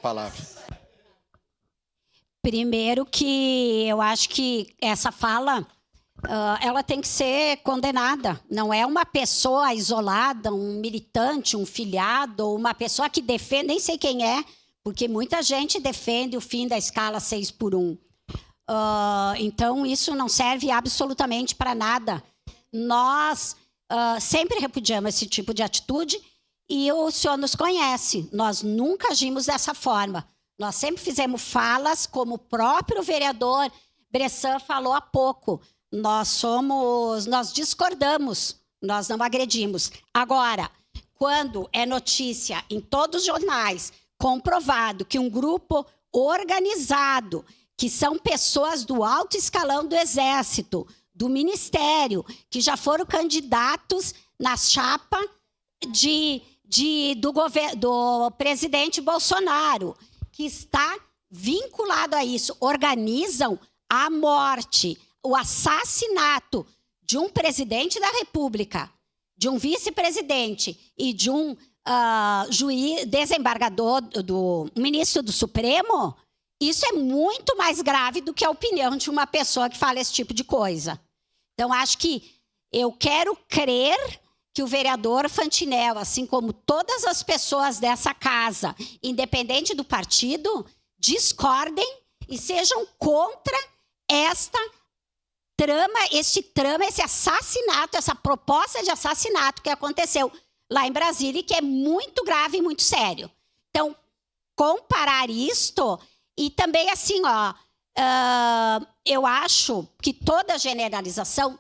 Palavra. Primeiro que eu acho que essa fala, ela tem que ser condenada. Não é uma pessoa isolada, um militante, um filiado, ou uma pessoa que defende, nem sei quem é, porque muita gente defende o fim da escala 6x1. Então, isso não serve absolutamente para nada. Nós sempre repudiamos esse tipo de atitude e o senhor nos conhece. Nós nunca agimos dessa forma. Nós sempre fizemos falas, como o próprio vereador Bressan falou há pouco. Nós discordamos, nós não agredimos. Agora, quando é notícia em todos os jornais, comprovado que um grupo organizado, que são pessoas do alto escalão do Exército, do Ministério, que já foram candidatos na chapa do presidente Bolsonaro, que está vinculado a isso, organizam a morte, o assassinato de um presidente da República, de um vice-presidente e de um juiz, desembargador, do ministro do Supremo, isso é muito mais grave do que a opinião de uma pessoa que fala esse tipo de coisa. Então, acho que eu quero crer que o vereador Fantinel, assim como todas as pessoas dessa casa, independente do partido, discordem e sejam contra esse assassinato, essa proposta de assassinato que aconteceu lá em Brasília, e que é muito grave e muito sério. Então, comparar isto, e também assim, eu acho que toda generalização,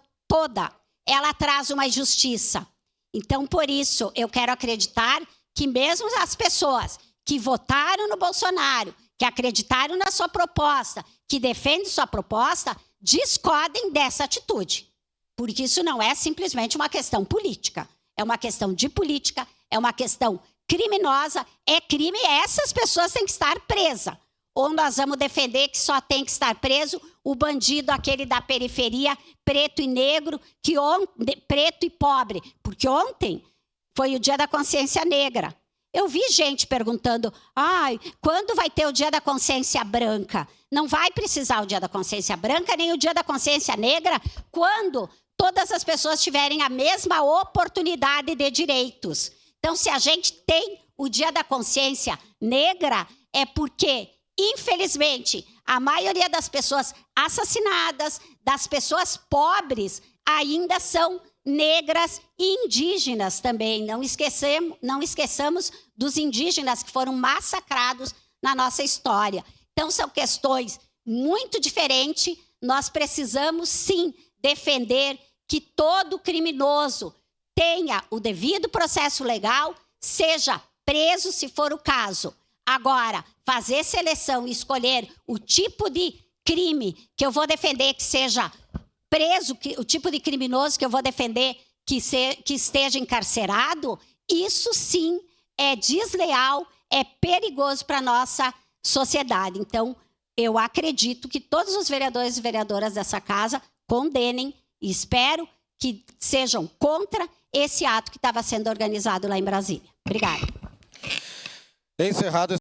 ela traz uma injustiça. Então, por isso, eu quero acreditar que mesmo as pessoas que votaram no Bolsonaro, que acreditaram na sua proposta, que defendem sua proposta, discordem dessa atitude. Porque isso não é simplesmente uma questão política. É uma questão de política, é uma questão criminosa, é crime e essas pessoas têm que estar presas. Ou nós vamos defender que só tem que estar preso o bandido, aquele da periferia, preto e negro, preto e pobre. Porque ontem foi o Dia da Consciência Negra. Eu vi gente perguntando, quando vai ter o Dia da Consciência Branca? Não vai precisar o Dia da Consciência Branca, nem o Dia da Consciência Negra, quando todas as pessoas tiverem a mesma oportunidade de direitos. Então, se a gente tem o Dia da Consciência Negra, é porque, infelizmente, a maioria das pessoas assassinadas, das pessoas pobres, ainda são negras e indígenas também. Não esqueçamos dos indígenas que foram massacrados na nossa história. Então, são questões muito diferentes. Nós precisamos, sim, defender que todo criminoso tenha o devido processo legal, seja preso se for o caso. Agora, fazer seleção e escolher o tipo de crime que eu vou defender que seja preso, o tipo de criminoso que eu vou defender que esteja encarcerado, isso sim é desleal, é perigoso para a nossa sociedade. Então, eu acredito que todos os vereadores e vereadoras dessa casa condenem e espero que sejam contra esse ato que estava sendo organizado lá em Brasília. Obrigada. Encerrado